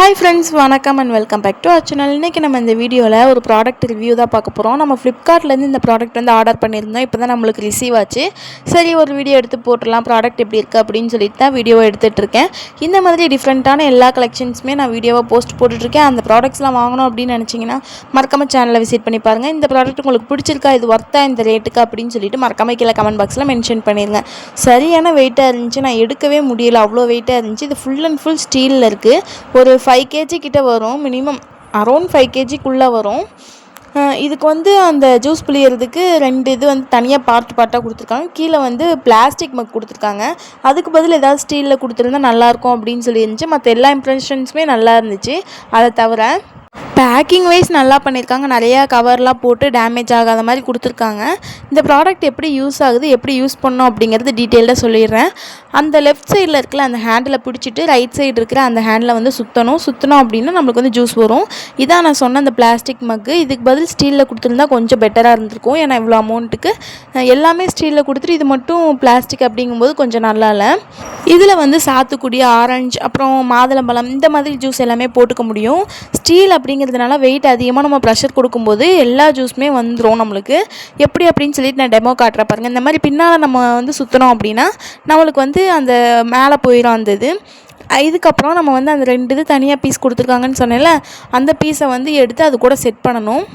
Hi friends, வணக்கம் and welcome back to our channel. இன்னைக்கு நம்ம இந்த வீடியோல ஒரு ப்ராடக்ட் ரிவ்யூ தான் பார்க்க போறோம். நம்ம Flipkartல இருந்து இந்த ப்ராடக்ட் வந்து ஆர்டர் பண்ணிருந்தோம். இப்போதான் நமக்கு ரிசீவ் ஆச்சு. சரி ஒரு வீடியோ எடுத்து போட்டுறலாம். ப்ராடக்ட் எப்படி இருக்கு அப்படினு சொல்லிட்டு தான் வீடியோ எடுத்துட்டு இருக்கேன். இந்த மாதிரி டிஃபரண்டான எல்லா கலெக்ஷன்ஸ்மே நான் வீடியோவா போஸ்ட் போட்டுட்டு இருக்கேன். அந்த ப்ராடக்ட்ஸ்லாம் வாங்கணும் அப்படினு நினைச்சீங்கன்னா மறக்காம சேனலை விசிட் பண்ணி பாருங்க. இந்த ப்ராடக்ட் உங்களுக்கு பிடிச்சிருக்கா, இது வர்த்தா இந்த ரேட்டுக்கு அப்படினு சொல்லிட்டு மறக்காம கீழ கமெண்ட் பாக்ஸ்ல மென்ஷன் பண்ணிருங்க. சரியான வெயிட்டா இருந்துச்சு. நான் எடுக்கவே முடியல. அவ்வளோ வெயிட்டா இருந்துச்சு. இது ஃபுல் அண்ட் ஃபுல் ஸ்டீல்ல இருக்கு. ஒரு 5 kg கிட்ட வரும். மினிமம் அரௌண்ட் 5 kgக்குள்ளே வரும். இதுக்கு வந்து அந்த ஜூஸ் புளியறதுக்கு 2 இது வந்து தனியாக பார்ட்டாக கொடுத்துருக்காங்க. கீழே வந்து பிளாஸ்டிக் மக் கொடுத்துருக்காங்க. அதுக்கு பதில் ஏதாவது ஸ்டீலில் கொடுத்துருந்தா நல்லாயிருக்கும் அப்படின்னு சொல்லி இருந்துச்சு. மற்ற எல்லா இம்ப்ரெஷன்ஸுமே நல்லா இருந்துச்சு. அதை தவிர பேக்கிங் வைஸ் நல்லா பண்ணியிருக்காங்க. நிறையா கவர்லாம் போட்டு டேமேஜ் ஆகாத மாதிரி கொடுத்துருக்காங்க. இந்த ப்ராடக்ட் எப்படி யூஸ் ஆகுது, எப்படி யூஸ் பண்ணோம் அப்படிங்கிறது டீட்டெயிலாக சொல்லிடுறேன். அந்த லெஃப்ட் சைடில் இருக்கிற அந்த ஹேண்டில் பிடிச்சிட்டு ரைட் சைடு இருக்கிற அந்த ஹேண்டில் வந்து சுற்றணும் அப்படின்னா நம்மளுக்கு வந்து ஜூஸ் வரும். இதான் நான் சொன்ன அந்த பிளாஸ்டிக் மக்கு. இதுக்கு பதில் ஸ்டீலில் கொடுத்துருந்தா கொஞ்சம் பெட்டராக இருந்திருக்கும். ஏன்னா இவ்வளோ அமௌண்ட்டுக்கு எல்லாமே ஸ்டீலில் கொடுத்துட்டு இது மட்டும் பிளாஸ்டிக் அப்படிங்கும்போது கொஞ்சம் நல்லா இல்லை. இதில் வந்து சாத்துக்குடி, ஆரஞ்சு, அப்புறம் மாதுளம்பழம் இந்த மாதிரி ஜூஸ் எல்லாமே போட்டுக்க முடியும். ஸ்டீல் அப்படிங்கிறதுனால வெயிட் அதிகமாக நம்ம ப்ரெஷர் கொடுக்கும்போது எல்லா ஜூஸுமே வந்துடும் நம்மளுக்கு. எப்படி அப்படின்னு சொல்லிட்டு நான் டெமோ காட்டுறேன் பாருங்கள். இந்த மாதிரி பின்னால் நம்ம வந்து சுற்றினோம் அப்படின்னா நம்மளுக்கு வந்து அந்த மேலே போயிடும் அந்த இது. இதுக்கப்புறம் நம்ம வந்து அந்த 2 இது தனியாக பீஸ் கொடுத்துருக்காங்கன்னு சொன்னேன்ல, அந்த பீஸை வந்து எடுத்து அது கூட செட் பண்ணணும்.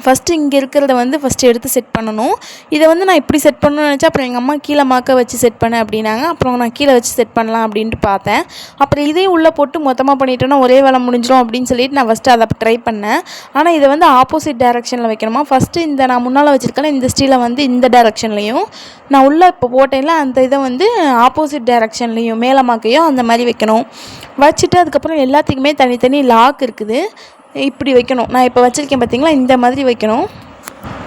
ஃபஸ்ட்டு இங்கே இருக்கிறத வந்து ஃபஸ்ட்டு எடுத்து செட் பண்ணணும். இதை வந்து நான் இப்படி செட் பண்ணணும்னு நினச்சா அப்புறம் எங்கள் அம்மா கீழே மாக்க வச்சு செட் பண்ண அப்படின்னாங்க. அப்புறம் நான் கீழே வச்சு செட் பண்ணலாம் அப்படின்ட்டு பார்த்தேன். அப்புறம் இதையும் உள்ளே போட்டு மொத்தமாக பண்ணிட்டோன்னா ஒரே வேலை முடிஞ்சிடும் அப்படின்னு சொல்லிட்டு நான் ஃபஸ்ட்டு அதை ட்ரை பண்ணேன். ஆனால் இதை வந்து ஆப்போசிட் டைரெக்ஷனில் வைக்கணுமா. ஃபஸ்ட்டு இந்த நான் முன்னால் வச்சுருக்கேன் இந்த ஸ்டீலை வந்து இந்த டைரெக்ஷன்லேயும், நான் உள்ளே இப்போ போட்டேன்ல அந்த இதை வந்து ஆப்போசிட் டைரெக்ஷன்லேயும் மேலே மாக்கையும் அந்த மாதிரி வைக்கணும். வச்சுட்டு அதுக்கப்புறம் எல்லாத்துக்குமே தனித்தனி லாக் இருக்குது. இப்படி வைக்கணும். நான் இப்போ வச்சுருக்கேன் பார்த்தீங்களா, இந்த மாதிரி வைக்கணும்.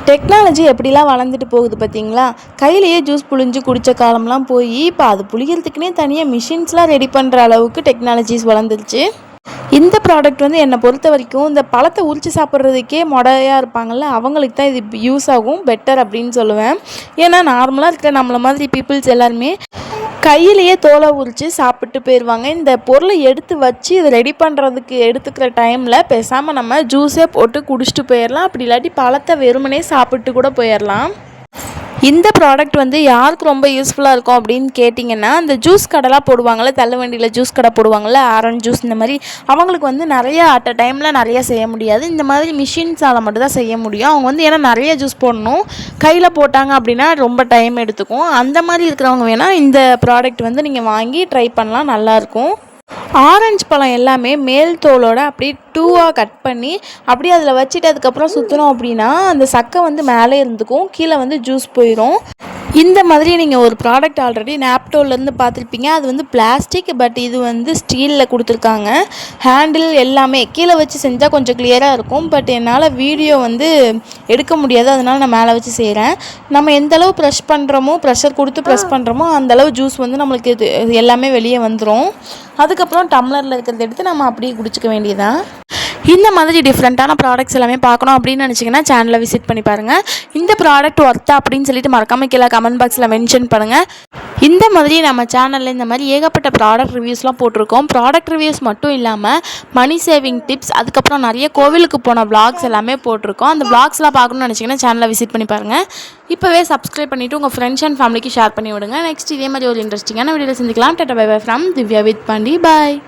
டெக்னாலஜி எப்படிலாம் வளர்ந்துட்டு போகுது பார்த்தீங்களா. கையிலேயே ஜூஸ் புழிஞ்சு குடித்த காலம்லாம் போய் இப்போ அது புளிக்கிறதுக்குனே தனியாக மிஷின்ஸ்லாம் ரெடி பண்ணுற அளவுக்கு டெக்னாலஜிஸ் வளர்ந்துருச்சு. இந்த ப்ராடக்ட் வந்து என்னை பொறுத்த வரைக்கும் இந்த பழத்தை உரித்து சாப்பிட்றதுக்கே மொடையாக இருப்பாங்கள்ல, அவங்களுக்கு தான் இது யூஸ் ஆகும், பெட்டர் அப்படின்னு சொல்லுவேன். ஏன்னா நார்மலாக இருக்கிற நம்மளை மாதிரி பீப்புள்ஸ் எல்லாருமே கையிலேயே தோலை உரித்து சாப்பிட்டு போயிடுவாங்க. இந்த பொருளை எடுத்து வச்சு இதை ரெடி பண்ணுறதுக்கு எடுத்துக்கிற டைமில் பேசாமல் நம்ம ஜூஸே போட்டு குடிச்சிட்டு போயிடலாம். அப்படி இல்லாட்டி பழத்தை வெறுமனே சாப்பிட்டு கூட போயிடலாம். இந்த ப்ராடக்ட் வந்து யாருக்கு ரொம்ப யூஸ்ஃபுல்லாக இருக்கும் அப்படின்னு கேட்டிங்கன்னா, அந்த ஜூஸ் கடைலாம் போடுவாங்கள்ல, தள்ளுவண்டியில் ஜூஸ் கடை போடுவாங்கள்ல, ஆரஞ்சு ஜூஸ் இந்த மாதிரி, அவங்களுக்கு வந்து நிறையா அட் அ டைமில் நிறையா செய்ய முடியாது. இந்த மாதிரி மிஷின்ஸால் மட்டும் தான் செய்ய முடியும். அவங்க வந்து ஏன்னா நிறைய ஜூஸ் போடணும், கையில் போட்டாங்க அப்படின்னா ரொம்ப டைம் எடுத்துக்கும். அந்த மாதிரி இருக்கிறவங்க வேணால் இந்த ப்ராடக்ட் வந்து நீங்கள் வாங்கி ட்ரை பண்ணலாம், நல்லாயிருக்கும். ஆரஞ்சு பழம் எல்லாமே மேல் தோலோடு அப்படியே 2ஆக கட் பண்ணி அப்படியே அதில் வச்சுட்டு அதுக்கப்புறம் சுற்றினோம் அப்படின்னா அந்த சக்கை வந்து மேலே இருந்துக்கும், கீழே வந்து ஜூஸ் போயிடும். இந்த மாதிரி நீங்கள் ஒரு ப்ராடக்ட் ஆல்ரெடி நாப்டோலேருந்து பார்த்துருப்பீங்க. அது வந்து பிளாஸ்டிக், பட் இது வந்து ஸ்டீலில் கொடுத்துருக்காங்க. ஹேண்டில் எல்லாமே கீழே வச்சு செஞ்சால் கொஞ்சம் கிளியராக இருக்கும். பட் என்னால் வீடியோ வந்து எடுக்க முடியாது, அதனால் நான் மேலே வச்சு செய்கிறேன். நம்ம எந்தளவு ப்ரெஷர் கொடுத்து ப்ரெஸ் பண்ணுறோமோ அந்தளவு ஜூஸ் வந்து நம்மளுக்கு இது எல்லாமே வெளியே வந்துடும். அதுக்கப்புறம் டம்ளரில் இருக்கிறத எடுத்து நம்ம அப்படியே குடிச்சிக்க வேண்டியதான். இந்த மாதிரி டிஃப்ரெண்ட்டான ப்ராடக்ட்ஸ் எல்லாமே பார்க்கணும் அப்படின்னு நினச்சிங்கன்னா சேனலை விசிட் பண்ணி பாருங்கள். இந்த ப்ராடக்ட் ஒர்த்தா அப்படின்னு சொல்லிட்டு மறக்காம கீழே கமெண்ட் பாக்ஸில் மென்ஷன் பண்ணுங்கள். இந்த மாதிரி நம்ம சேனலில் இந்த மாதிரி ஏகப்பட்ட ப்ராடக்ட் ரிவ்யூஸ்லாம் போட்டிருக்கோம். ப்ராடக்ட் ரிவ்யூஸ் மட்டும் இல்லாமல் மணி சேவிங் டிப்ஸ், அதுக்கப்புறம் நிறைய கோவிலுக்கு போன விளாக்ஸ் எல்லாமே போட்டிருக்கோம். அந்த விளாக்ஸ்லாம் பார்க்கணும்னு நினச்சிங்கன்னா சேனலை விசிட் பண்ணி பாருங்கள். இப்போவே சப்ஸ்கிரைப் பண்ணிவிட்டு உங்கள் ஃப்ரெண்ட்ஸ் அண்ட் ஃபேமிலிக்கு ஷேர் பண்ணி விடுங்க. நெக்ஸ்ட் இதே மாதிரி ஒரு இன்ட்ரெஸ்டிங்கான வீடியோவில் சந்திக்கலாம். Tata bye bye from Divya with Pandi. Bye.